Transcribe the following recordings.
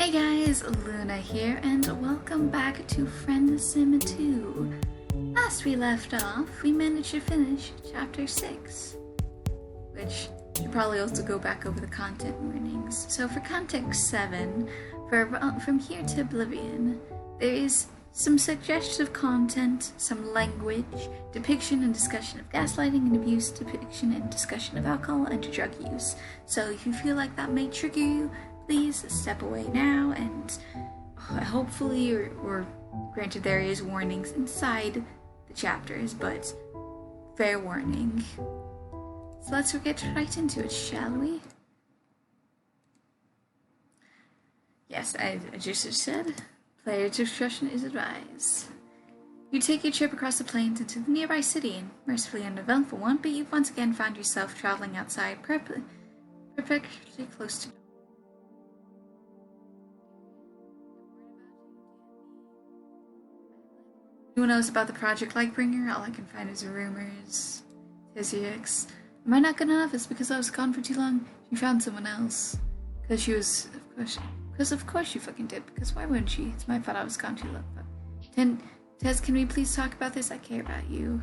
Hey guys, Luna here, and welcome back to Friendsim 2. Last we left off, we managed to finish Chapter 6, which should probably also go back over the content warnings. So for Context 7, from here to Oblivion, there is some suggestive content, some language, depiction and discussion of gaslighting and abuse, depiction and discussion of alcohol and drug use. So if you feel like that may trigger you, please step away now, and hopefully, or granted there is warnings inside the chapters, but fair warning. So let's get right into it, shall we? Yes, I just said, player discretion is advised. You take your trip across the plains into the nearby city, and mercifully an eventful one, but you've once again found yourself traveling outside perfectly close to Who knows about the Project Lightbringer? All I can find is rumors. Tizix. Am I not good enough? It's because I was gone for too long. She found someone else. Because of course she fucking did. Because why wouldn't she? It's my fault I was gone too long. But Tez, can we please talk about this? I care about you.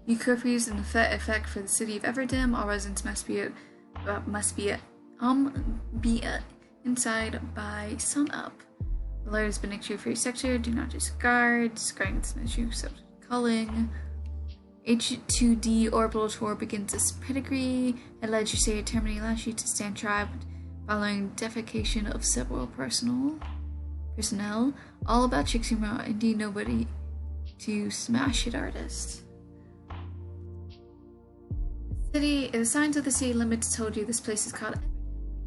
New curfews in effect for the city of Everdim. All residents must be inside by sun up. The alert has been issued for your sector. Do not discarding this issue, so calling. H2D orbital tour begins this pedigree. Alleged say terminating allows you to stand trial following defecation of several personnel. All about Trixie, indeed nobody to smash it artist. The signs of the city limits told you this place is called Everdim.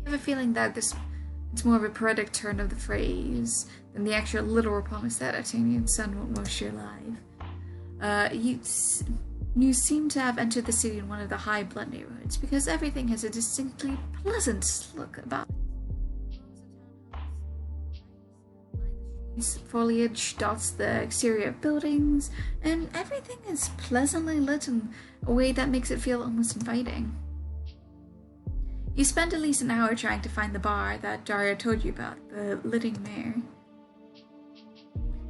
You have a feeling that it's more of a poetic turn of the phrase than the actual literal promise that Atanian sun won't moisture alive. You seem to have entered the city in one of the high blood neighborhoods because everything has a distinctly pleasant look about it. Foliage dots the exterior of buildings, and everything is pleasantly lit in a way that makes it feel almost inviting. You spend at least an hour trying to find the bar that Daria told you about, the Living Mare.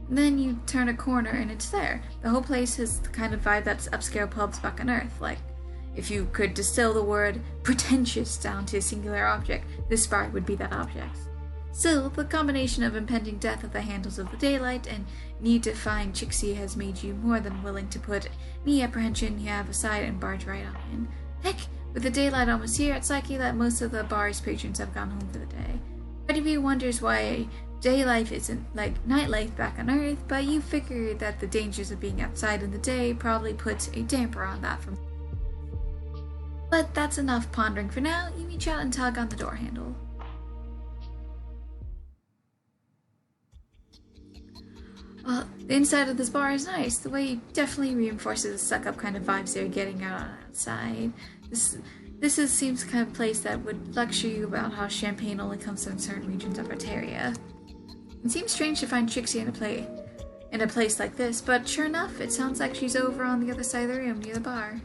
And then you turn a corner and it's there. The whole place has the kind of vibe that's upscale pubs back on Earth. Like, if you could distill the word pretentious down to a singular object, this bar would be that object. Still, the combination of impending death at the handles of the daylight and need to find Trixie has made you more than willing to put any apprehension you have aside and barge right on in. Heck, with the daylight almost here, it's likely that most of the bar's patrons have gone home for the day. Part of you wonders why day life isn't like nightlife back on Earth, but you figure that the dangers of being outside in the day probably puts a damper on that from. But that's enough pondering for now. You reach out and tug on the door handle. Well, the inside of this bar is nice. The way definitely reinforces the suck-up kind of vibes they're getting out on outside. This seems the kind of place that would lecture you about how champagne only comes from certain regions of Arteria. It seems strange to find Trixie in a place like this, but sure enough, it sounds like she's over on the other side of the room near the bar.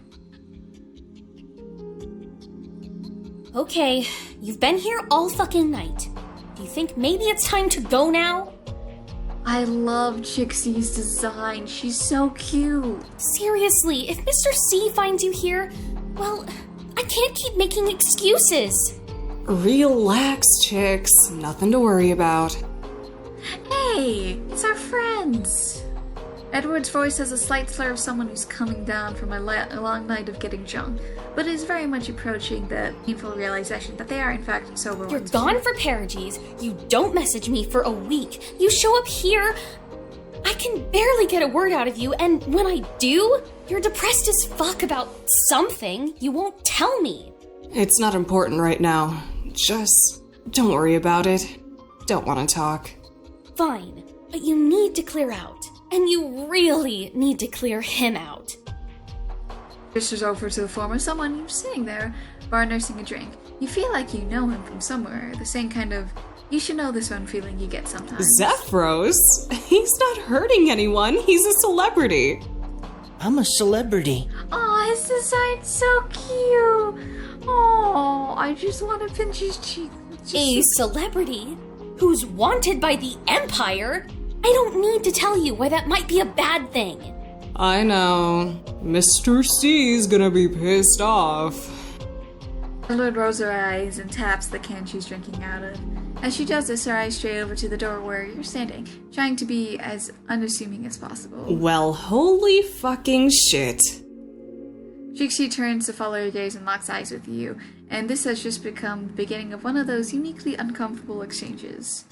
Okay, you've been here all fucking night. Do you think maybe it's time to go now? I love Trixie's design. She's so cute. Seriously, if Mr. C finds you here, well, I can't keep making excuses. Relax, chicks. Nothing to worry about. Hey, it's our friends. Edward's voice has a slight slur of someone who's coming down from a long night of getting drunk, but is very much approaching the painful realization that they are in fact sober. You're gone for Parages, you don't message me for a week, you show up here, I can barely get a word out of you, and when I do, you're depressed as fuck about something you won't tell me. It's not important right now. Just don't worry about it. Don't want to talk. Fine, but you need to clear out. And you really need to clear him out. Gestures over to the form of someone who's sitting there, bar nursing a drink. You feel like you know him from somewhere, the same kind of you should know this one feeling you get sometimes. Zephros? He's not hurting anyone, he's a celebrity. I'm a celebrity. Aw, his design's so cute. Oh, I just want to pinch his cheek. A celebrity who's wanted by the Empire? I don't need to tell you why that might be a bad thing. I know. Mr. C's gonna be pissed off. Elwood rolls her eyes and taps the can she's drinking out of. As she does this, her eyes stray over to the door where you're standing, trying to be as unassuming as possible. Well, holy fucking shit. Trixie turns to follow your gaze and locks eyes with you, and this has just become the beginning of one of those uniquely uncomfortable exchanges.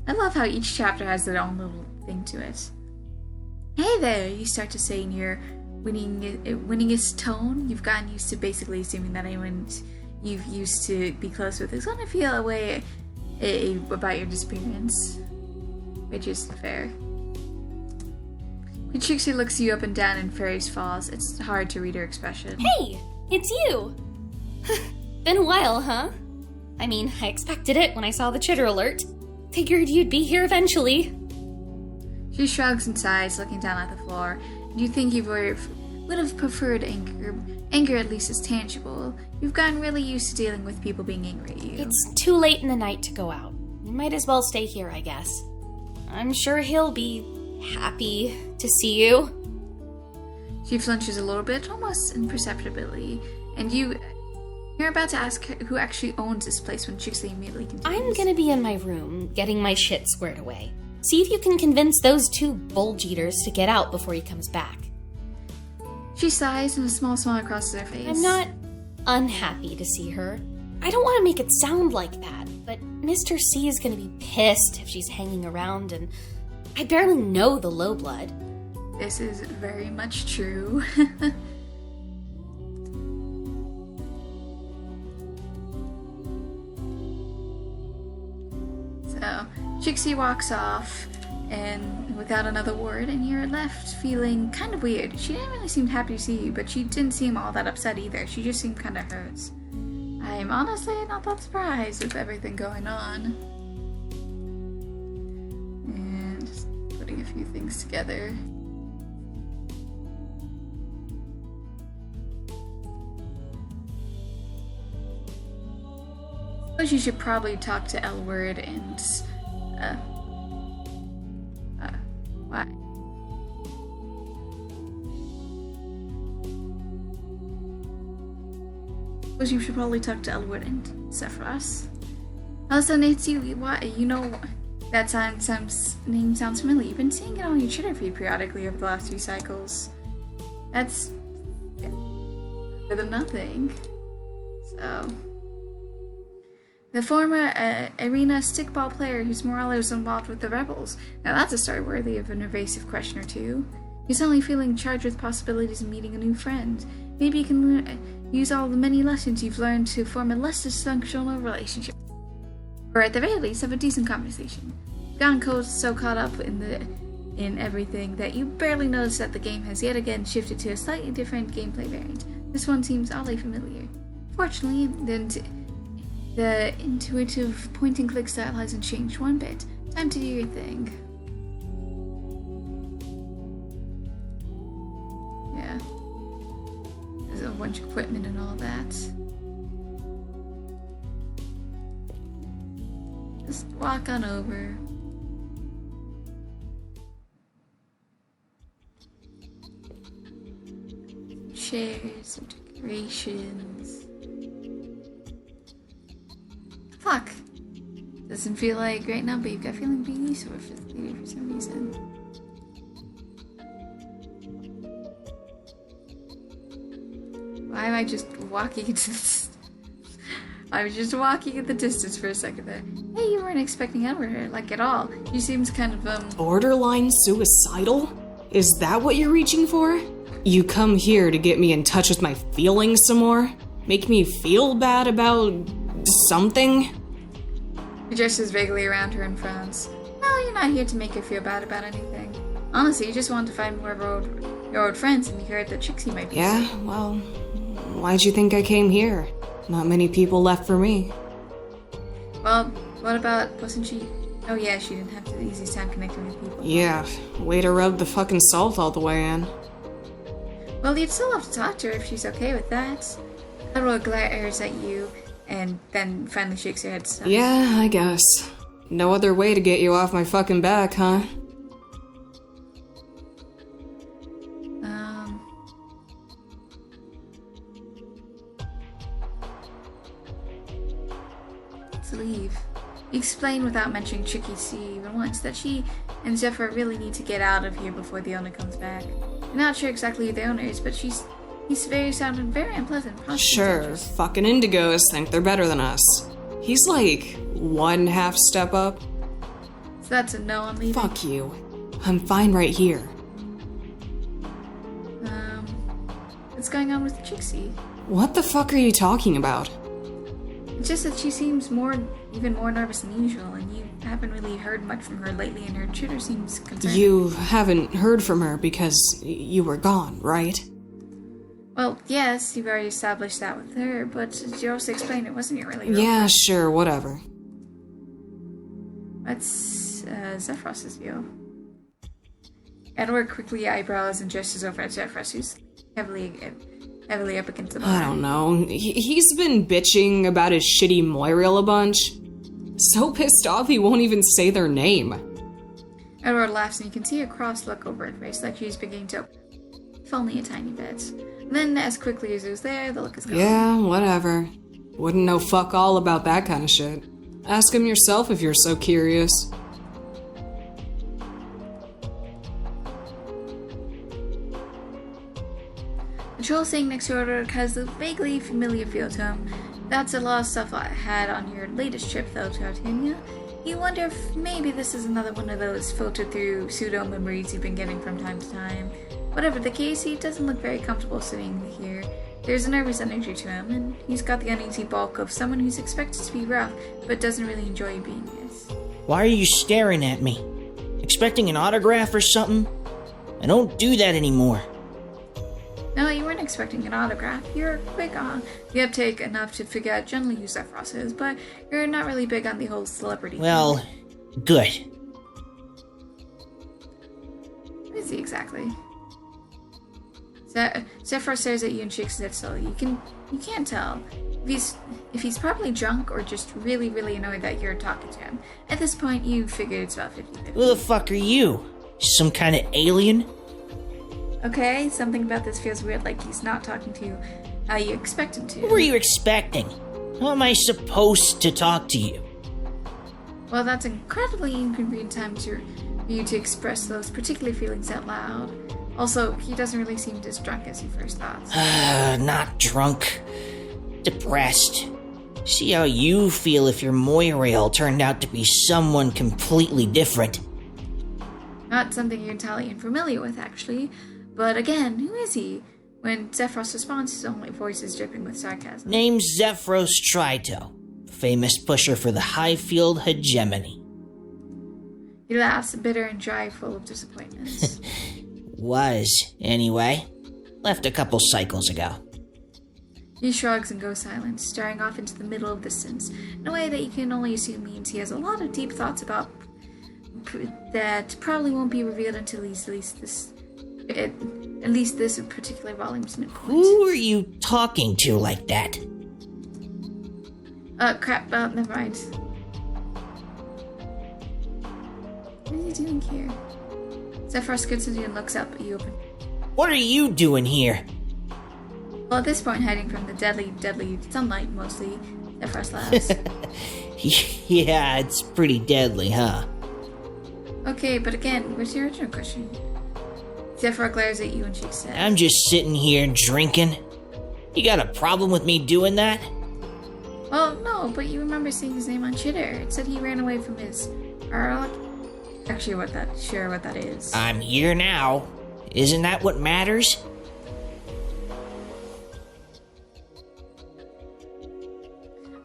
I love how each chapter has their own little thing to it. Hey there, you start to say in your winningest tone. You've gotten used to basically assuming that anyone you've used to be close with is going to feel a way about your disappearance, which is fair. When Trixie looks you up and down in Fairy's Falls, it's hard to read her expression. Hey, it's you! Been a while, huh? I mean, I expected it when I saw the chitter alert. Figured you'd be here eventually. She shrugs and sighs, looking down at the floor. You think you would have preferred anger. Anger at least is tangible. You've gotten really used to dealing with people being angry at you. It's too late in the night to go out. You might as well stay here, I guess. I'm sure he'll be happy to see you. She flinches a little bit, almost imperceptibly, and you're about to ask her who actually owns this place when Trixie immediately continues. I'm gonna be in my room, getting my shit squared away. See if you can convince those two bulge eaters to get out before he comes back. She sighs and a small smile crosses her face. I'm not unhappy to see her. I don't want to make it sound like that, but Mr. C is gonna be pissed if she's hanging around, and I barely know the low blood. This is very much true. So, Trixie walks off, and without another word, and you're left feeling kind of weird. She didn't really seem happy to see you, but she didn't seem all that upset either. She just seemed kind of hurt. I'm honestly not that surprised with everything going on. And just putting a few things together. I suppose you should probably talk to Elwood and, why? I suppose you should probably talk to Elwood and Zephros. Also, Nancy, why? You know, that name sounds familiar. You've been seeing it on your Twitter feed periodically over the last few cycles. That's better than nothing. So... The former arena stickball player whose morale was involved with the rebels. Now that's a story worthy of an evasive question or two. You're suddenly feeling charged with possibilities of meeting a new friend. Maybe you can use all the many lessons you've learned to form a less dysfunctional relationship. Or at the very least, have a decent conversation. You've gotten so caught up in everything that you barely notice that the game has yet again shifted to a slightly different gameplay variant. This one seems oddly familiar. Fortunately, the intuitive point-and-click style hasn't changed one bit. Time to do your thing. Yeah. There's a bunch of equipment and all that. Just walk on over. Chairs, some decorations. Fuck. Doesn't feel like right now, but you've got feeling being useful for some reason. Why am I just walking into this? I was just walking at the distance for a second there. Hey, you weren't expecting Elwood, like, at all. You seems kind of, Borderline suicidal? Is that what you're reaching for? You come here to get me in touch with my feelings some more? Make me feel bad about... something? He gestures vaguely around her and frowns. No, you're not here to make her feel bad about anything. Honestly, you just want to find more of your old friends, and you heard that Trixie might be Yeah, sick. Well, why'd you think I came here? Not many people left for me. Well, what about, wasn't she Oh yeah, she didn't have the easiest time connecting with people. Yeah, way to rub the fucking salt all the way in. Well, you'd still have to talk to her if she's okay with that. Elwood glares at you, and then finally shakes her head to stop. Yeah, I guess. No other way to get you off my fucking back, huh? To leave. You explain without mentioning Trixie even once that she and Zephros really need to get out of here before the owner comes back. You're not sure exactly who the owner is, but he's sounded very unpleasant. Sure, fucking indigos think they're better than us. He's like one half step up. So that's a no on leaving? Fuck you. I'm fine right here. What's going on with Trixie? What the fuck are you talking about? It's just that she seems even more nervous than usual, and you haven't really heard much from her lately, and her tutor seems concerned. You haven't heard from her because you were gone, right? Well, yes, you've already established that with her, but you also explained it wasn't your really real Yeah, friend. sure, whatever. That's Zephros' view. Edward quickly eyebrows and gestures over at Zephros, who's heavily up against the bar. I don't know. He's been bitching about his shitty Moirail a bunch. So pissed off he won't even say their name. Edward laughs, and you can see a cross look over her face, like she's beginning to open, if only a tiny bit. And then, as quickly as it was there, the look is gone. Yeah, whatever. Wouldn't know fuck all about that kind of shit. Ask him yourself if you're so curious. The troll sitting next to Edward has a vaguely familiar feel to him. That's a lot of stuff I had on your latest trip, though, to Artenia. You wonder if maybe this is another one of those filtered through pseudo-memories you've been getting from time to time. Whatever the case, he doesn't look very comfortable sitting here. There's a nervous energy to him, and he's got the uneasy bulk of someone who's expected to be rough, but doesn't really enjoy being this. Why are you staring at me? Expecting an autograph or something? I don't do that anymore. No, you weren't expecting an autograph. You're quick on the uptake enough to figure out generally who Zephros is, but you're not really big on the whole celebrity Well, thing. good. Who is he exactly? Zephros stares at you and shakes his head slowly. You can't tell if he's probably drunk or just really, really annoyed that you're talking to him. At this point, you figured it's about 50-50. Who the fuck are you? Some kind of alien? Okay, something about this feels weird, like he's not talking to you how you expect him to. What were you expecting? How am I supposed to talk to you? Well, that's an incredibly inconvenient time for you to express those particular feelings out loud. Also, he doesn't really seem as drunk as you first thought. Not drunk. Depressed. See how you feel if your Moirail turned out to be someone completely different. Not something you're entirely unfamiliar with, actually. But again, who is he? When Zephros responds, his only voice is dripping with sarcasm. Name's Zephros Trito, famous pusher for the Highfield hegemony. He laughs, bitter and dry, full of disappointments. Was, anyway. Left a couple cycles ago. He shrugs and goes silent, staring off into the middle of distance, in a way that you can only assume means he has a lot of deep thoughts about that probably won't be revealed until he's at least this particular volume's midpoint. Who are you talking to like that? Crap, never mind. What are you doing here? Zephros gets into you and looks up at you open. What are you doing here? Well, at this point, hiding from the deadly sunlight, mostly, Zephros laughs. Yeah, it's pretty deadly, huh? Okay, but again, what's your original question? Zephros glares at you and shakes his head. I'm just sitting here drinking. You got a problem with me doing that? Well, no, but you remember seeing his name on Chitter. It said he ran away from his... Actually, what that is. I'm here now. Isn't that what matters?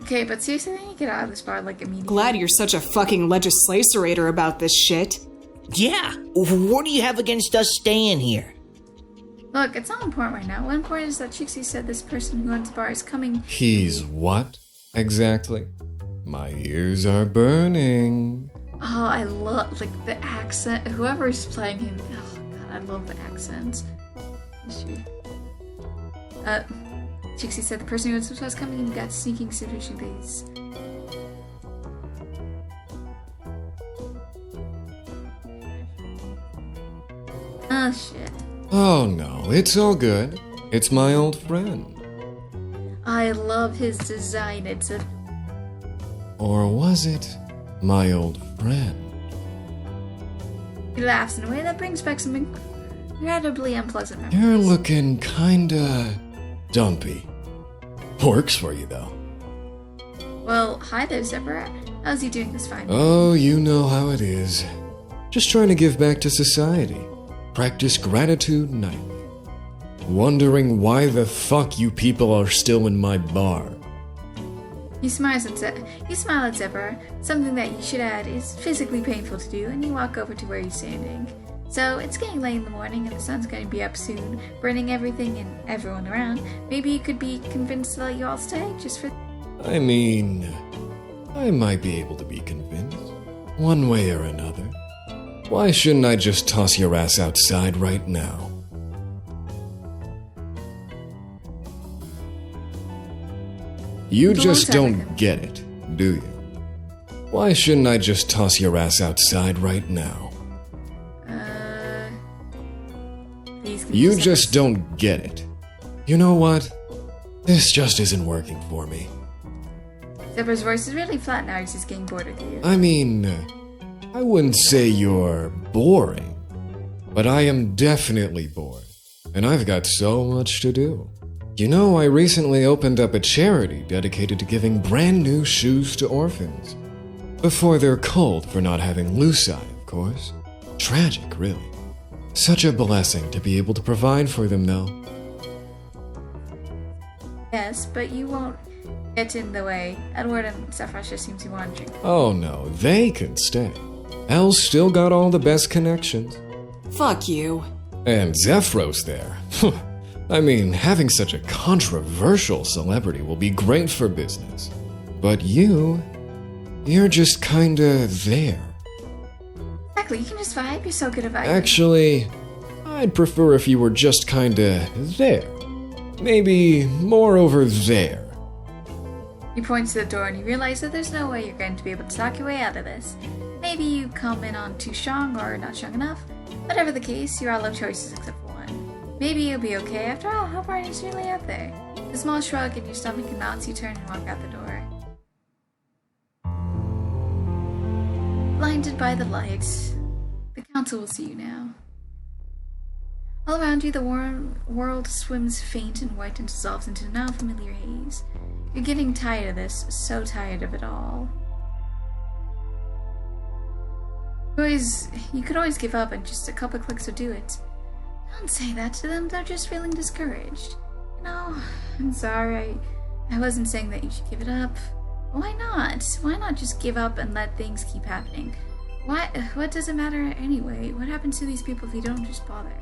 Okay, but seriously, I need to get out of this bar, like, immediately. Glad you're such a fucking legislatorator about this shit. Yeah, what do you have against us staying here? Look, it's not important right now. What important is that Trixie said this person who owns the bar is coming... He's what, exactly? My ears are burning. Oh, I love, like, the accent. Whoever's playing him, oh god, I love the accents. Trixie said the person who was coming in got sneaking situation days. Oh shit. Oh no, it's all good. It's my old friend. I love his design. It's a... Or was it my old friend? He laughs in a way that brings back some incredibly unpleasant memories. You're looking kinda dumpy. Works for you though. Well, hi there, Zephros. How's he doing this fine? Oh, you know how it is. Just trying to give back to society. Practice gratitude nightly. Wondering why the fuck you people are still in my bar. You smile at Zephros. Something that you should add is physically painful to do, and you walk over to where he's standing. So, it's getting late in the morning, and the sun's going to be up soon, burning everything and everyone around. Maybe you could be convinced to let you all stay, just for... I mean, I might be able to be convinced. One way or another. Why shouldn't I just toss your ass outside right now? You just don't get it, do you? Why shouldn't I just toss your ass outside right now? You just don't get it. You know what? This just isn't working for me. Zephros' voice is really flat now, he's just getting bored with you. I mean, I wouldn't say you're boring, but I am definitely bored, and I've got so much to do. You know, I recently opened up a charity dedicated to giving brand new shoes to orphans. Before they're cold for not having lucite, of course. Tragic, really. Such a blessing to be able to provide for them, though. Yes, but you won't get in the way. Elwood and Zephros just seem to be wandering. Oh no, they can stay. El's still got all the best connections. Fuck you. And Zephros there. I mean, having such a controversial celebrity will be great for business. But you're just kinda there. Exactly, you can just vibe, you're so good at vibing. Actually, I'd prefer if you were just kinda there. Maybe more over there. You point to the door and you realize that there's no way you're going to be able to talk your way out of this. Maybe you come in on too strong or not strong enough. Whatever the case, you all have choices except for one. Maybe you'll be okay. After all, how far is really out there? A small shrug in your stomach and nods, you turn and walk out the door. Blinded by the light, the council will see you now. All around you, the world swims faint and white and dissolves into a now familiar haze. You're getting tired of this, so tired of it all. You could always give up and just a couple clicks would do it. Don't say that to them, they're just feeling discouraged. You know, I'm sorry, I wasn't saying that you should give it up. Why not? Why not just give up and let things keep happening? What does it matter anyway? What happens to these people if you don't just bother?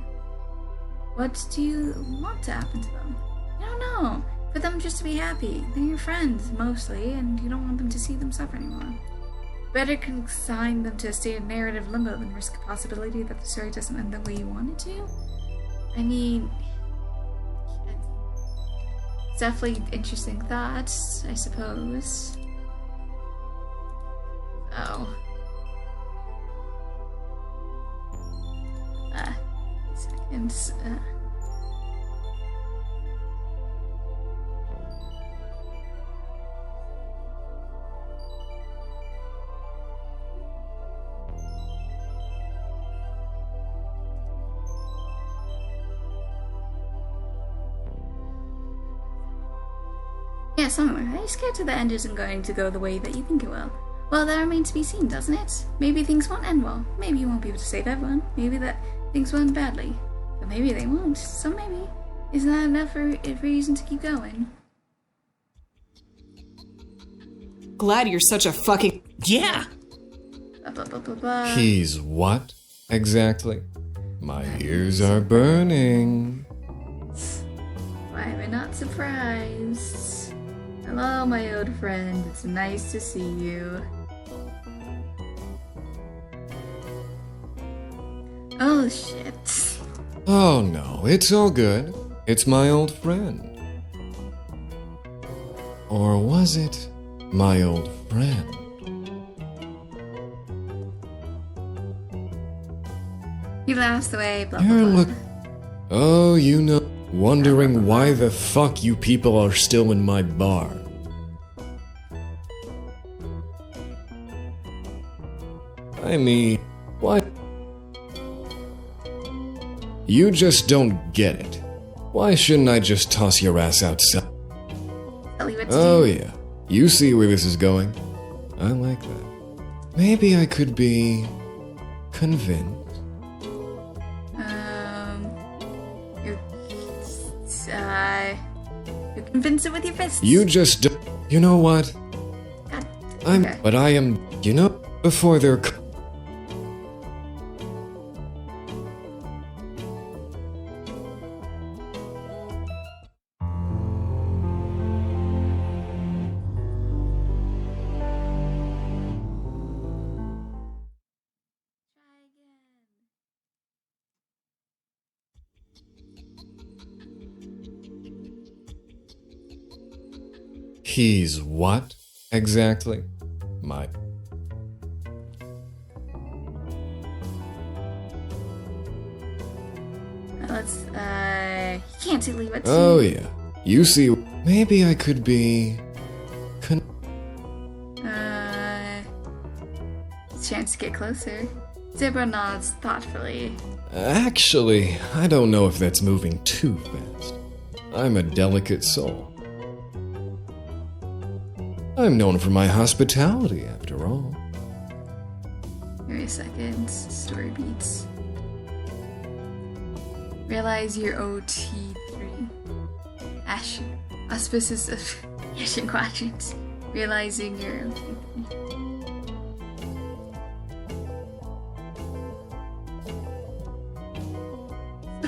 What do you want to happen to them? You don't know. For them just to be happy. They're your friends, mostly, and you don't want them to see them suffer anymore. Better consign them to a state of narrative limbo than risk the possibility that the story doesn't end the way you want it to. I mean, it's definitely interesting thoughts, I suppose. Oh. Seconds. Yeah, something like that. You're scared to the end isn't going to go the way that you think it will. Well, that remains to be seen, doesn't it? Maybe things won't end well. Maybe you won't be able to save everyone. Maybe that things will end badly. But maybe they won't. So maybe. Isn't that enough for a reason to keep going? Glad you're such a fucking... Yeah! Blah, blah, blah, blah. He's what, exactly? My ears are burning. Why am I not surprised? Hello, my old friend. It's nice to see you. Oh shit. Oh no, it's all good. It's my old friend. Or was it my old friend? He laughs away, blah blah You're blah. look. Oh, you know, wondering why the fuck you people are still in my bar. I mean, what? You just don't get it. Why shouldn't I just toss your ass outside? Tell you what to Oh do. yeah, you see where this is going. I like that. Maybe I could be convinced. You're, you convince it with your fists. You just don't. You know what? God. I'm. Okay. But I am. You know, before they're. He's what exactly? My. Let's, you can't tell you what to Oh do. yeah, you see. Maybe I could be. Chance to get closer. Zebra nods thoughtfully. Actually, I don't know if that's moving too fast. I'm a delicate soul. I'm known for my hospitality, after all. Give me a second. Story beats. Realize you're OT3. Ash. Auspices of Asian quadrants. Realizing you're OT3.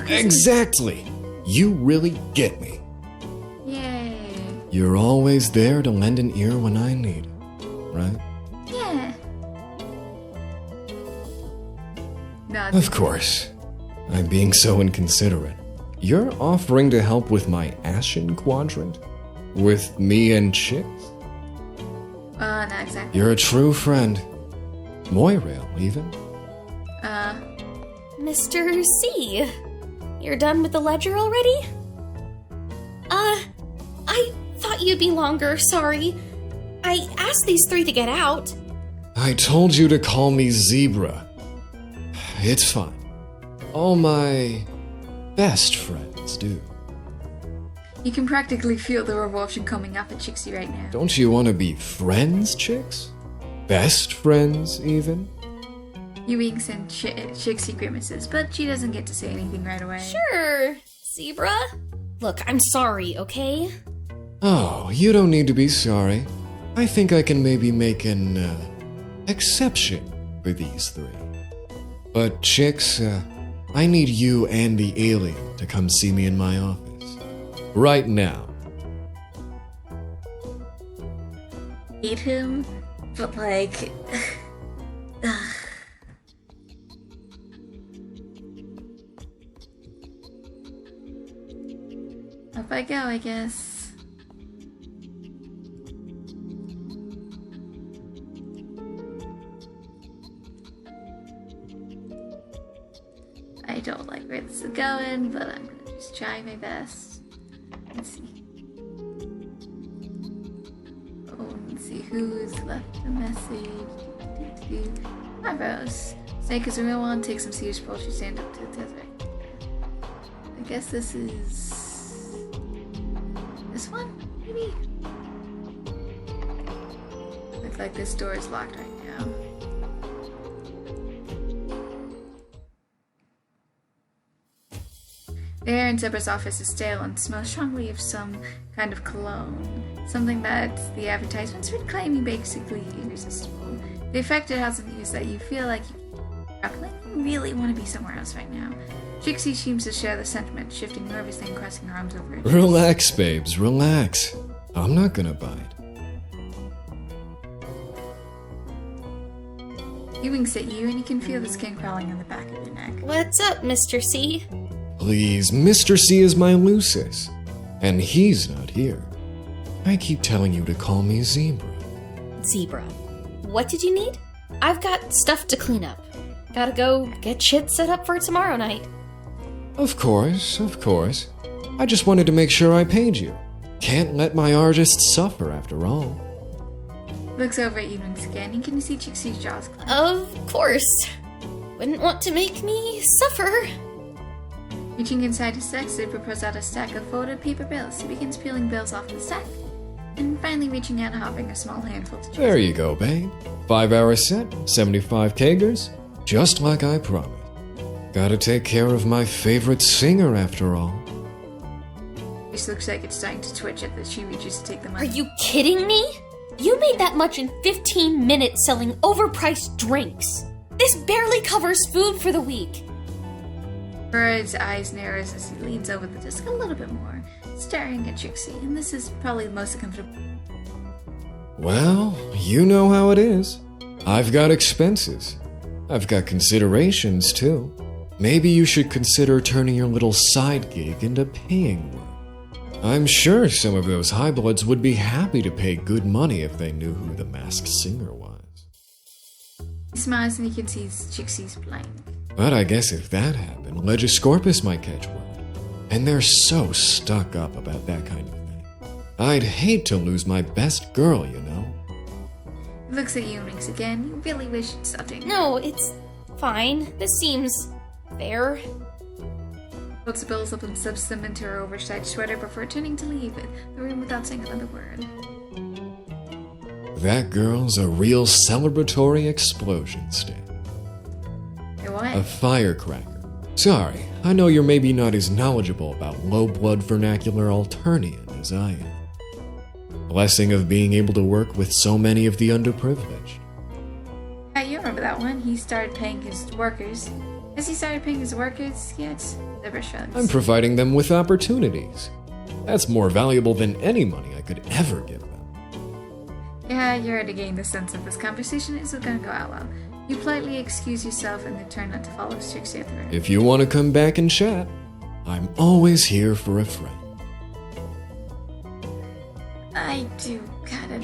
Exactly! You really get me. Yay. You're always there to lend an ear when I need it, right? Yeah. No, Of course. I'm being so inconsiderate. You're offering to help with my Ashen Quadrant? With me and chicks? not exactly. You're a true friend. Moirail, even. Mr. C, you're done with the ledger already? I thought you'd be longer, sorry. I asked these three to get out. I told you to call me Zebra. It's fine. All my best friends do. You can practically feel the revulsion coming up at Trixie right now. Don't you want to be friends, chicks? Best friends, even? You winks and Trixie grimaces, but she doesn't get to say anything right away. Sure, Zebra. Look, I'm sorry, okay? Oh, you don't need to be sorry. I think I can maybe make an exception for these three. But chicks, I need you and the alien to come see me in my office. Right now. Hate him, but like... Up I go, I guess. I don't like where this is going, but I'm gonna just try my best. Let's see. Oh, let's see who's left a message. Hi, Rose. Snake is a real one. Take some serious poultry. Stand up to the test, right? I guess this is this one, maybe. Looks like this door is locked right now. The air in Zebra's office is stale and smells strongly of some kind of cologne. Something that the advertisements would claim basically irresistible. The effect it has on you is that you feel like you really want to be somewhere else right now. Trixie seems to share the sentiment, shifting nervously and crossing her arms over her chest. Relax, babes, relax. I'm not gonna bite. He winks at you, and you can feel the skin crawling on the back of your neck. What's up, Mr. C? Please, Mr. C is my Lucis, and he's not here. I keep telling you to call me Zebra. Zebra. What did you need? I've got stuff to clean up. Gotta go get shit set up for tomorrow night. Of course, of course. I just wanted to make sure I paid you. Can't let my artists suffer after all. Looks over at you once again. You can see Trixie's jaws clench. Of course. Wouldn't want to make me suffer. Reaching inside his sack, Zebra pulls out a stack of folded paper bills. He begins peeling bills off the stack, and finally reaching out and offering a small handful to Trixie. There you go, babe. 5-hour set, 75 kegers, just like I promised. Gotta take care of my favorite singer after all. This looks like it's starting to twitch at that she reaches to take the money. Are you kidding me? You made that much in 15 minutes selling overpriced drinks. This barely covers food for the week. Bird's eyes narrows as he leans over the desk a little bit more, staring at Trixie, and this is probably the most uncomfortable. Well, you know how it is. I've got expenses. I've got considerations, too. Maybe you should consider turning your little side gig into paying one. I'm sure some of those highbloods would be happy to pay good money if they knew who the masked singer was. He smiles and you can see Trixie's blank. But I guess if that happened, Legiscorpus might catch word. And they're so stuck up about that kind of thing. I'd hate to lose my best girl, you know? He looks at you and winks again. You really wish you'd stop doing that. No, it's fine. This seems fair. Puts the bills up and slips them into her oversized sweater before turning to leave the room without saying another word. That girl's a real celebratory explosion stick. Hey, what? A firecracker. Sorry, I know you're maybe not as knowledgeable about low-blood vernacular Alternian as I am. Blessing of being able to work with so many of the underprivileged. Yeah, you remember that one. He started paying his workers. As he started paying his workers, yes, Zebra shrugs. I'm providing them with opportunities. That's more valuable than any money I could ever give them. Yeah, you're already getting the sense of this conversation isn't going to go out well. You politely excuse yourself and then turn not to follow Trixie at the room. If you want to come back and chat, I'm always here for a friend. I do gotta...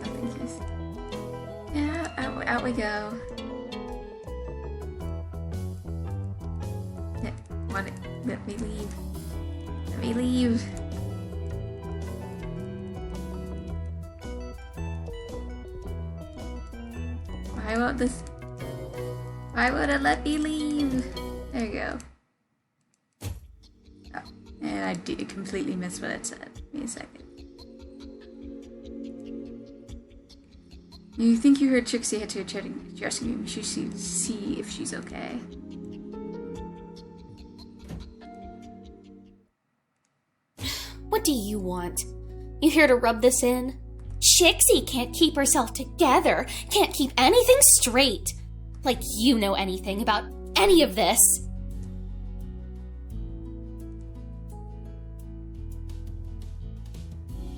Something just... Yeah, out we go. Let me leave. Let me leave. Why won't this... Why won't it let me leave? There you go. Oh, and I did completely miss what it said. Give me a second. You think you heard Trixie head to her dressing room. She should see if she's okay. What do you want? You here to rub this in? Trixie can't keep herself together, can't keep anything straight. Like you know anything about any of this.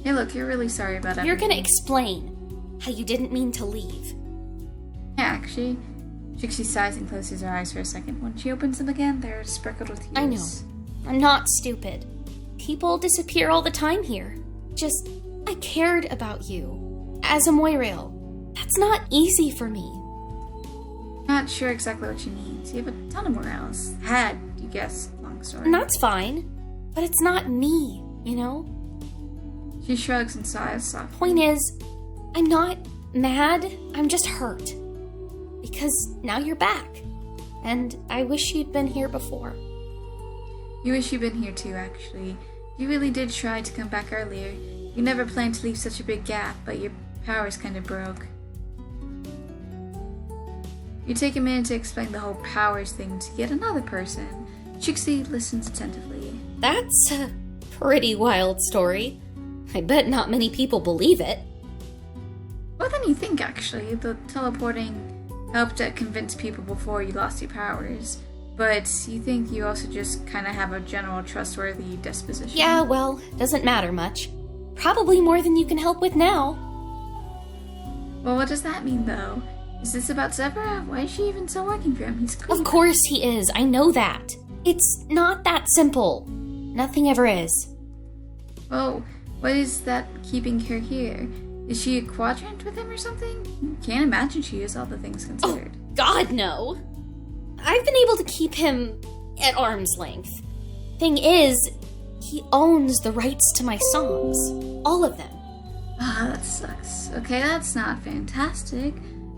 Hey look, you're really sorry about everything. You're gonna explain how you didn't mean to leave. Yeah, actually. Trixie sighs and closes her eyes for a second. When she opens them again, they're sprinkled with tears. I know. I'm not stupid. People disappear all the time here. Just, I cared about you. As a Moirail. That's not easy for me. Not sure exactly what she means. You have a ton of morals. Had, you guess. Long story. And that's fine. But it's not me, you know? She shrugs and sighs softly. Point is, I'm not mad. I'm just hurt. Because now you're back. And I wish you'd been here before. You wish you'd been here too, actually. You really did try to come back earlier. You never planned to leave such a big gap, but your powers kind of broke. You take a minute to explain the whole powers thing to yet another person. Trixie listens attentively. That's a pretty wild story. I bet not many people believe it. More than you think, actually. The teleporting helped to convince people before you lost your powers. But you think you also just kind of have a general trustworthy disposition. Yeah, well, doesn't matter much. Probably more than you can help with now. Well, what does that mean, though? Is this about Zephros? Why is she even still working for him? He's cool. Of course he is, I know that. It's not that simple. Nothing ever is. Oh, what is that keeping her here? Is she a quadrant with him or something? Can't imagine she is, all the things considered. Oh, God, no. I've been able to keep him at arm's length. Thing is, he owns the rights to my songs. All of them. Ah, that sucks. Okay, that's not fantastic,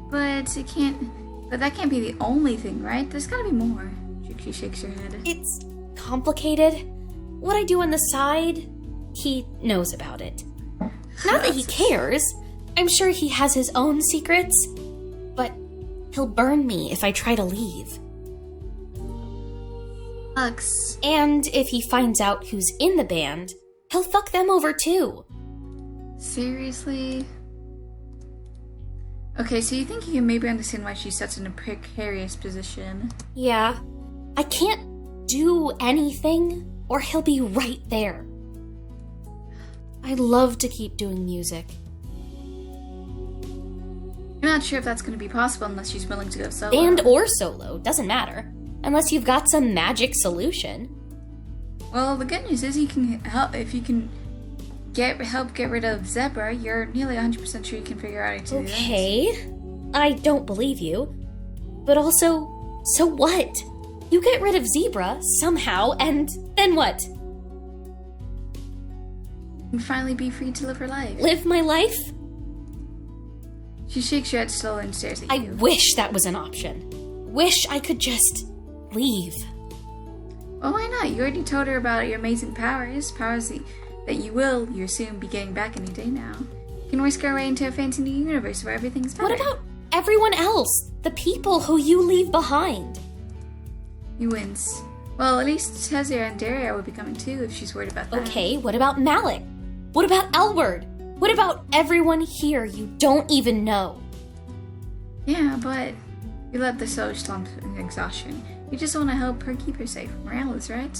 but that can't be the only thing, right? There's gotta be more. Trixie shakes her head. It's complicated. What I do on the side, he knows about it. Not that he cares. I'm sure he has his own secrets, but he'll burn me if I try to leave. Sucks. And if he finds out who's in the band, he'll fuck them over too. Seriously? Okay, so you think you can maybe understand why she's such in a precarious position. Yeah. I can't do anything, or he'll be right there. I'd love to keep doing music. You're not sure if that's going to be possible unless she's willing to go solo. Band or solo, doesn't matter. Unless you've got some magic solution. Well, the good news is you can help if you can help get rid of Zephros. You're nearly 100% sure you can figure out how to do that. Okay, I don't believe you. But also, so what? You get rid of Zebra somehow, and then what? And finally be free to live her life. Live my life? She shakes her head slowly and stares at I you. wish that was an option. Wish I could just leave. Well, why not? You already told her about your amazing powers. Powers that you'll soon be getting back any day now. You can whisk our way into a fancy new universe where everything's better. What about everyone else? The people who you leave behind? You wince. Well, at least Tezia and Daria will be coming too if she's worried about that. Okay, what about Malik? What about Elwood? What about everyone here you don't even know? Yeah, but you let the soul slump in exhaustion. You just want to help her keep her safe. Morale is right.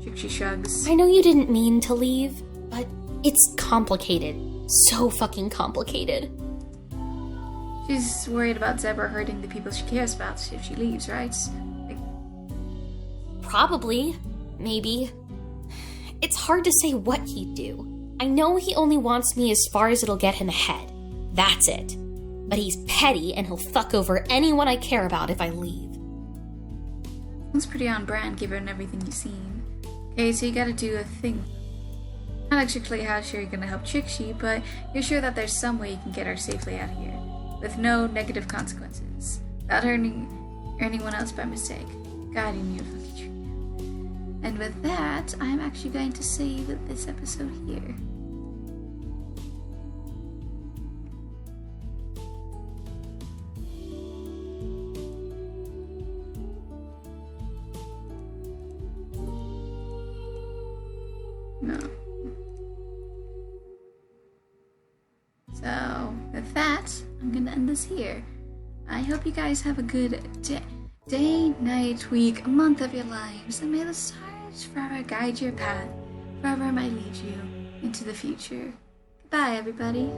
Trixie shrugs. I know you didn't mean to leave, but it's complicated. So fucking complicated. She's worried about Zebra hurting the people she cares about if she leaves, right? Probably. Maybe. It's hard to say what he'd do. I know he only wants me as far as it'll get him ahead. That's it. But he's petty and he'll fuck over anyone I care about if I leave. It's pretty on brand given everything you've seen. Okay, so you gotta do a thing. Not exactly how sure you're gonna help Trixie, but you're sure that there's some way you can get her safely out of here, with no negative consequences, without hurting anyone else by mistake, guiding you to the future. And with that, I'm actually going to save this episode here. No. So, with that, I'm gonna end this here. I hope you guys have a good day, night, week, month of your lives, and may the stars forever guide your path, wherever it might lead you into the future. Goodbye, everybody.